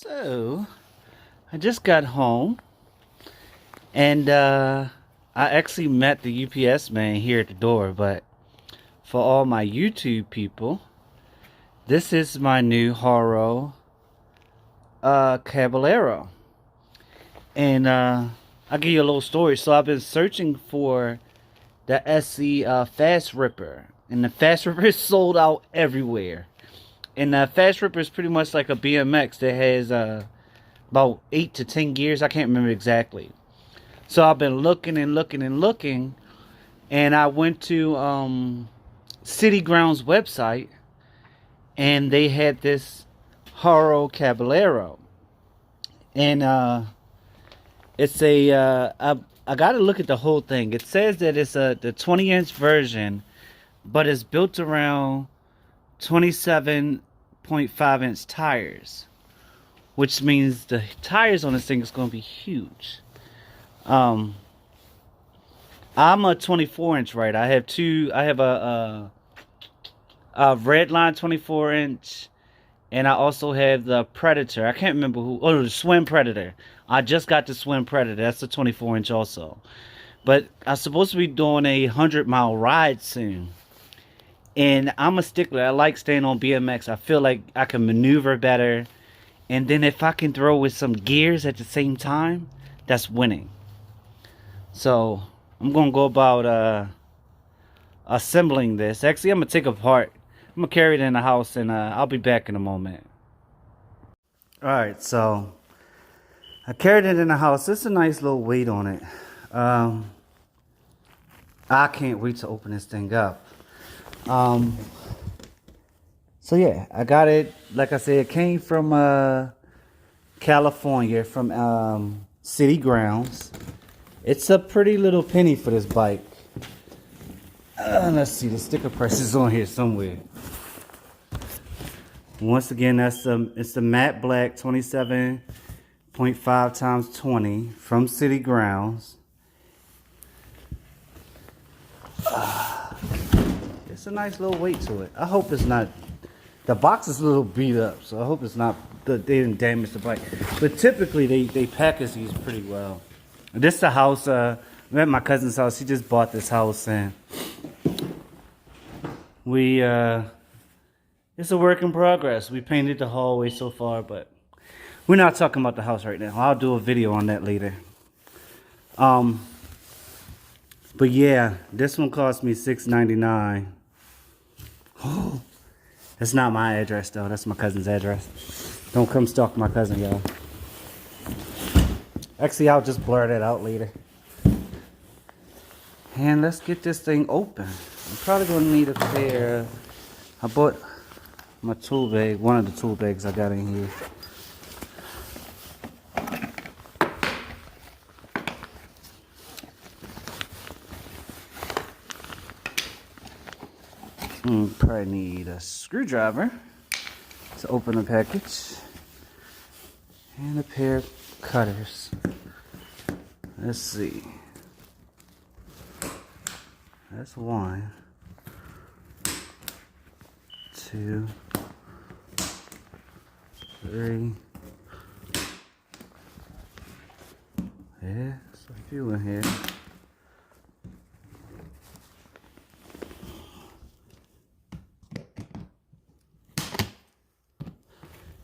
So, I just got home and I actually met the UPS man here at the door, but for all my YouTube people, this is my new Haro Caballero. And I'll give you a little story. So I've been searching for the SC Fast Ripper, and the Fast Ripper is sold out everywhere. And the Fast Ripper is pretty much like a BMX that has about 8 to 10 gears. I can't remember exactly. So I've been looking and looking and looking, and I went to City Ground's website, and they had this Haro Caballero, and it's a I got to look at the whole thing. It says that it's the 20-inch version, but it's built around 27.5-inch tires, which means the tires on this thing is going to be huge. I'm a 24-inch rider. I have a red line 24-inch, and I also have the Predator. I can't remember who. Oh, the Swim Predator. I just got the Swim Predator. That's a 24-inch also. But I'm supposed to be doing a 100-mile ride soon. And I'm a stickler. I like staying on BMX. I feel like I can maneuver better. And then if I can throw with some gears at the same time, that's winning. So I'm going to go about assembling this. Actually, I'm going to take it apart. I'm going to carry it in the house, and I'll be back in a moment. Alright, so I carried it in the house. There's a nice little weight on it. I can't wait to open this thing up. So yeah, I got it. Like I said, it came from California, from City Grounds. It's a pretty little penny for this bike. Let's see, the sticker price is on here somewhere. Once again, it's the matte black 27.5 times 20 from City Grounds. It's a nice little weight to it. I hope it's not. The box is a little beat up, so I hope it's not. They didn't damage the bike. But typically, they package these pretty well. This is the house. I'm at my cousin's house. She just bought this house, and we it's a work in progress. We painted the hallway so far, but we're not talking about the house right now. I'll do a video on that later. But yeah, this one cost me $6.99. Oh, that's not my address though. That's my cousin's address. Don't come stalk my cousin, y'all. Actually, I'll just blur that out later. And let's get this thing open. I'm probably gonna need a pair. I bought my tool bag, one of the tool bags I got in here. Probably need a screwdriver to open the package, and a pair of cutters. Let's see. That's 1, 2, 3. Yeah, there's a few in here.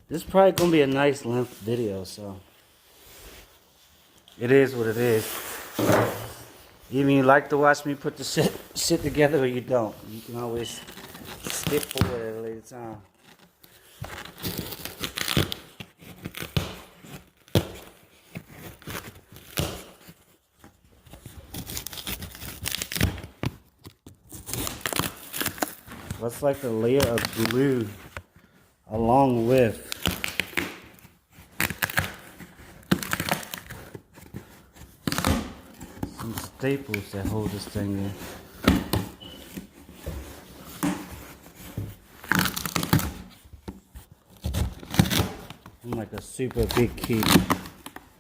This is probably gonna be a nice length video, so it is what it is. Either you like to watch me put the shit together, or you don't. You can always skip forward at a later time. Looks like a layer of glue along with some staples that hold this thing in. I'm like a super big kid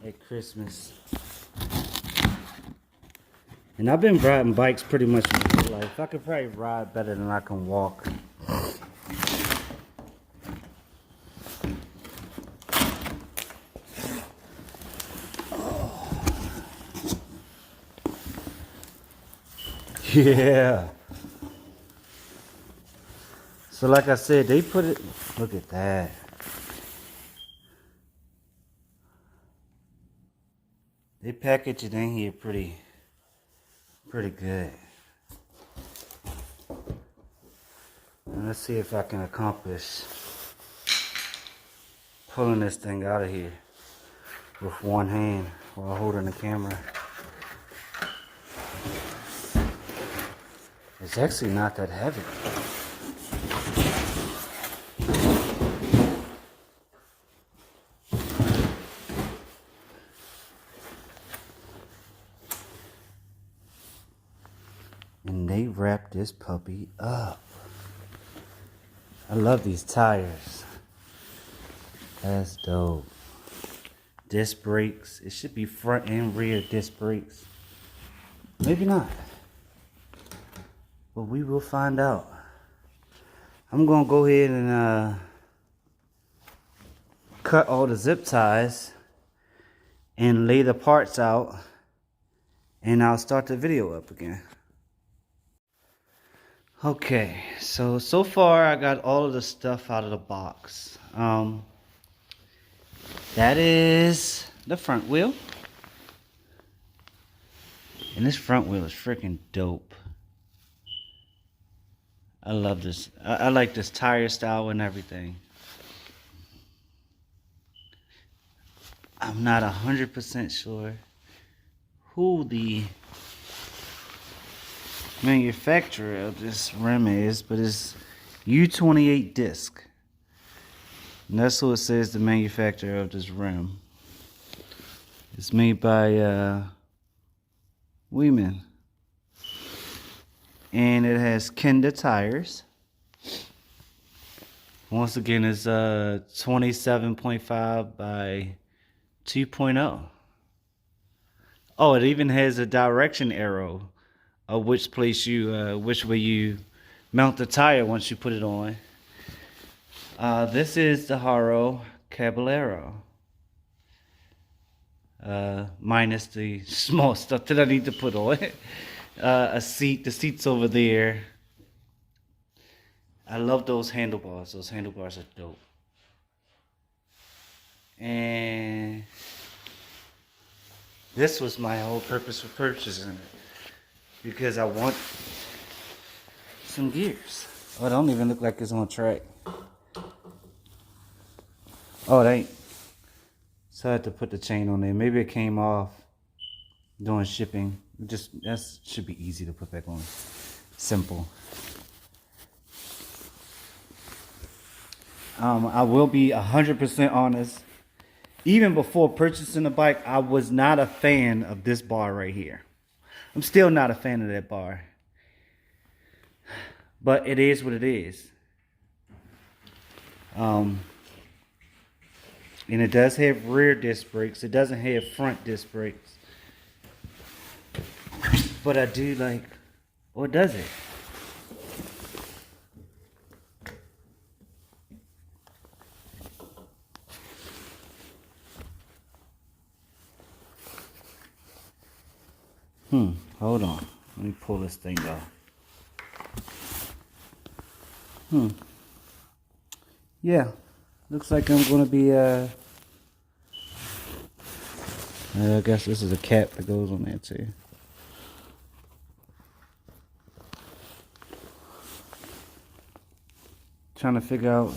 at Christmas. And I've been riding bikes pretty much my whole life. I could probably ride better than I can walk. Yeah. So like I said, they put it, look at that. They package it in here pretty good. And let's see if I can accomplish pulling this thing out of here with one hand while holding the camera. It's actually not that heavy. And they wrap this puppy up. I love these tires. That's dope. Disc brakes. It should be front and rear disc brakes. Maybe not. But we will find out. I'm going to go ahead and cut all the zip ties and lay the parts out. And I'll start the video up again. Okay, so far I got all of the stuff out of the box. That is the front wheel. And this front wheel is freaking dope. I love this. I like this tire style and everything. I'm not 100% sure who the manufacturer of this rim is, but it's U28 disc. And that's who it says the manufacturer of this rim. It's made by Weeman. And it has Kenda tires. Once again, it's 27.5 by 2.0. Oh, it even has a direction arrow of which place you, which way you mount the tire once you put it on. This is the Haro Caballero. Minus the small stuff that I need to put on. A seat, the seat's over there. I love those handlebars. Those handlebars are dope. And this was my whole purpose for purchasing it. Because I want some gears. Oh, it don't even look like it's on track. Oh, it ain't. So I had to put the chain on there. Maybe it came off during shipping. That should be easy to put back on. Simple. I will be 100% honest. Even before purchasing the bike, I was not a fan of this bar right here. I'm still not a fan of that bar. But it is what it is. And it does have rear disc brakes. It doesn't have front disc brakes. But I do like, or does it? Hold on. Let me pull this thing off. Yeah. Looks like I'm gonna be I guess this is a cap that goes on there too. Trying to figure out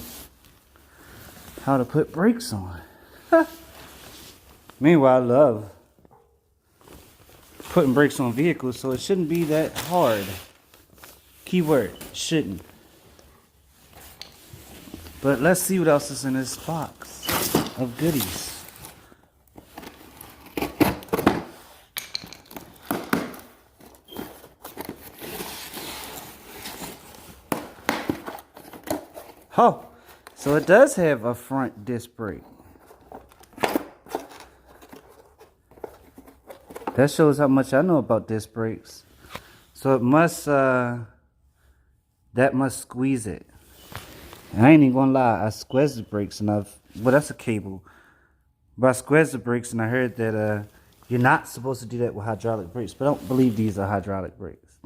how to put brakes on. Meanwhile, I love putting brakes on vehicles, so it shouldn't be that hard. Keyword, shouldn't. But let's see what else is in this box of goodies. Oh, so it does have a front disc brake. That shows how much I know about disc brakes. So it must, that must squeeze it. And I ain't even gonna lie, I squeezed the brakes and well, that's a cable. But I squeezed the brakes and I heard that you're not supposed to do that with hydraulic brakes. But I don't believe these are hydraulic brakes.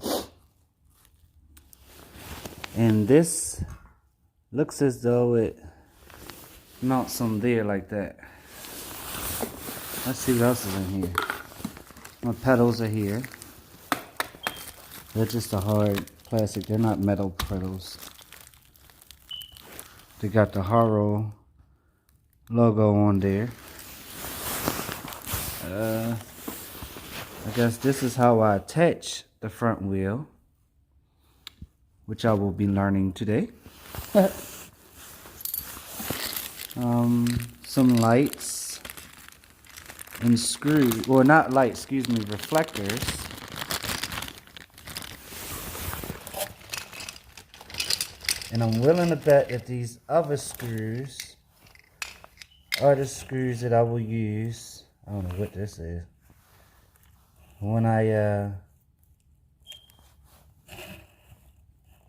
And this looks as though it mounts on there like that. Let's see what else is in here. My pedals are here. They're just a hard plastic. They're not metal pedals. They got the Haro logo on there. I guess this is how I attach the front wheel, which I will be learning today. Some lights and screws, well, not lights, excuse me, reflectors. And I'm willing to bet that these other screws are the screws that I will use. I don't know what this is. When I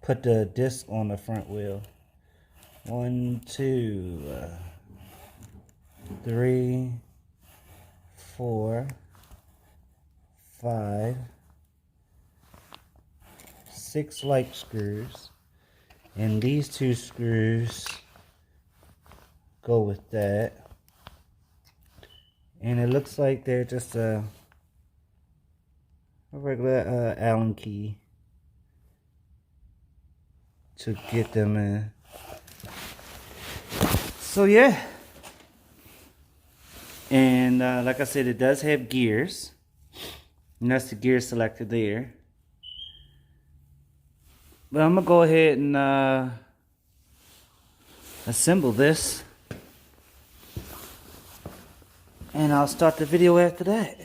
put the disc on the front wheel. 1, 2, 3, 4, 5, 6 light screws, and these 2 screws go with that. And it looks like they're just a regular Allen key to get them in. So yeah, and like I said, it does have gears, and that's the gear selector there. But I'm gonna go ahead and assemble this, and I'll start the video after that.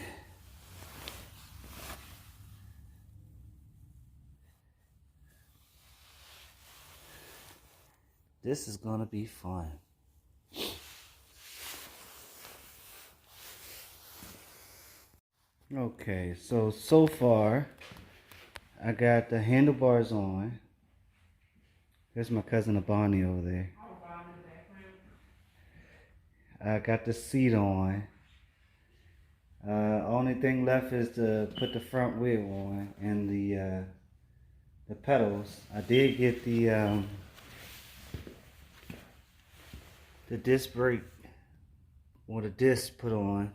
This is gonna be fun. Okay, so far I got the handlebars on. There's my cousin Bonnie over there. I got the seat on. Only thing left is to put the front wheel on and the pedals. I did get the disc brake or the disc put on.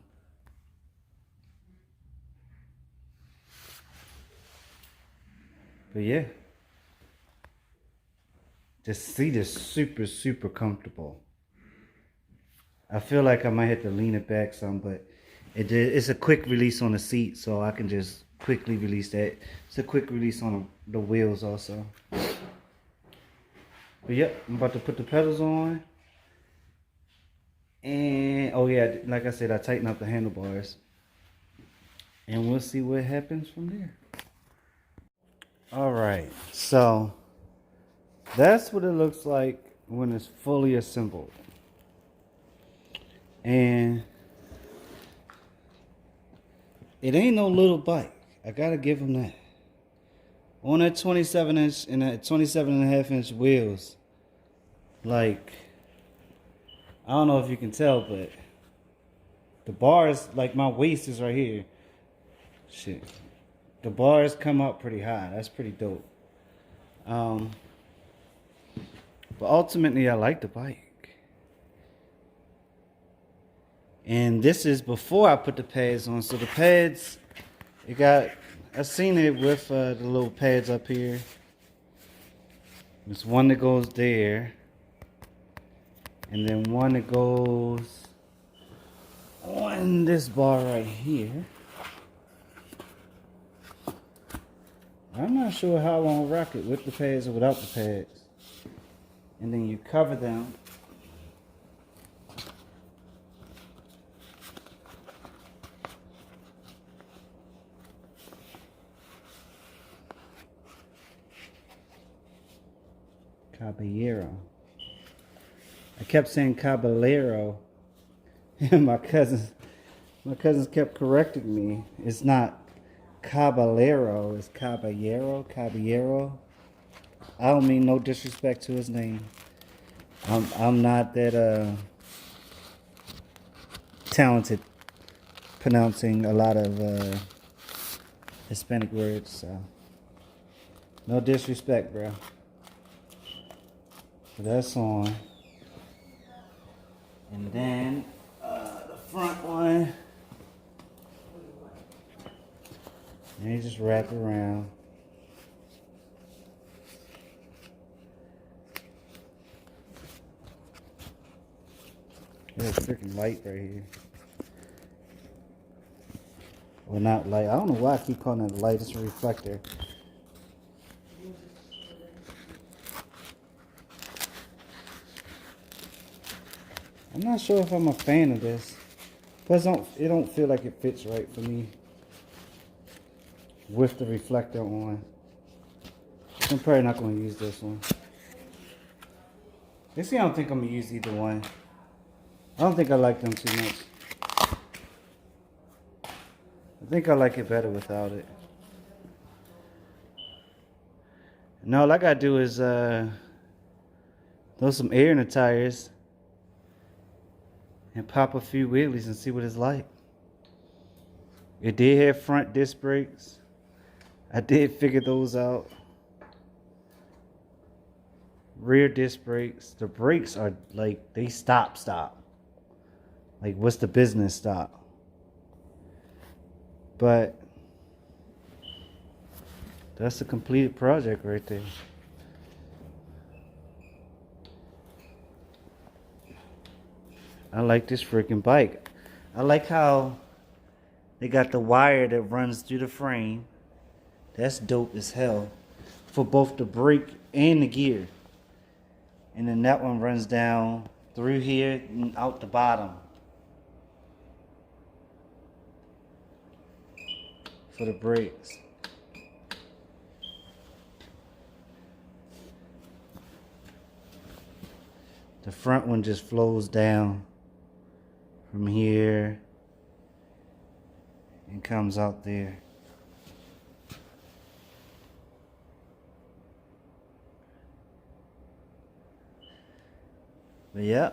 But yeah, the seat is super comfortable. I feel like I might have to lean it back some, but it's a quick release on the seat, so I can just quickly release that. It's a quick release on the wheels also. But yep, I'm about to put the pedals on. And oh yeah, like I said, I tighten up the handlebars. And we'll see what happens from there. Alright, so that's what it looks like when it's fully assembled. And it ain't no little bike. I gotta give them that. On that 27 inch and that 27.5 inch wheels, like, I don't know if you can tell, but the bars, like my waist is right here. Shit. The bars come up pretty high. That's pretty dope. But ultimately, I like the bike. And this is before I put the pads on. So the pads, I've seen it with the little pads up here. There's one that goes there. And then one that goes on this bar right here. I'm not sure how I want to rock it, with the pads or without the pads. And then you cover them. Caballero. I kept saying Caballero, and my cousins kept correcting me. It's not Caballero, is Caballero. I don't mean no disrespect to his name. I'm not that talented pronouncing a lot of Hispanic words, so no disrespect, bro. So that's on. And then the front one. And you just wrap it around. There's a freaking light right here. Well, not light. I don't know why I keep calling it a light. It's a reflector. I'm not sure if I'm a fan of this. Plus, it don't feel like it fits right for me with the reflector on. I'm probably not going to use this one. You see, I don't think I'm going to use either one. I don't think I like them too much. I think I like it better without it. And all I got to do is throw some air in the tires and pop a few wheelies and see what it's like. It did have front disc brakes. I did figure those out. Rear disc brakes. The brakes are like, they stop. Like, what's the business stop? But that's a completed project right there. I like this freaking bike. I like how they got the wire that runs through the frame. That's dope as hell. For both the brake and the gear. And then that one runs down through here and out the bottom. For the brakes. The front one just flows down from here and comes out there. But yeah,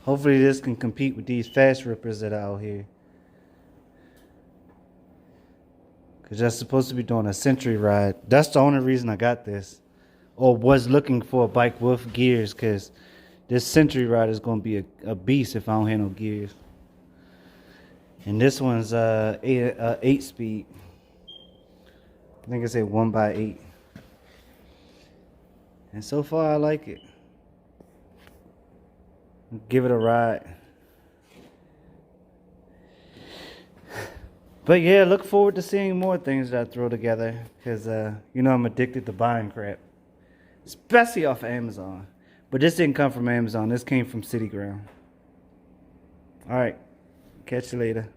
hopefully this can compete with these fast rippers that are out here. Because that's supposed to be doing a century ride. That's the only reason I got this. Or was looking for a bike with gears, because this century ride is going to be a beast if I don't have no gears. And this one's 8 speed. I think it's a 1x8. And so far I like it. Give it a ride. But yeah, look forward to seeing more things that I throw together. Because, you know, I'm addicted to buying crap. Especially off of Amazon. But this didn't come from Amazon. This came from City Ground. Alright. Catch you later.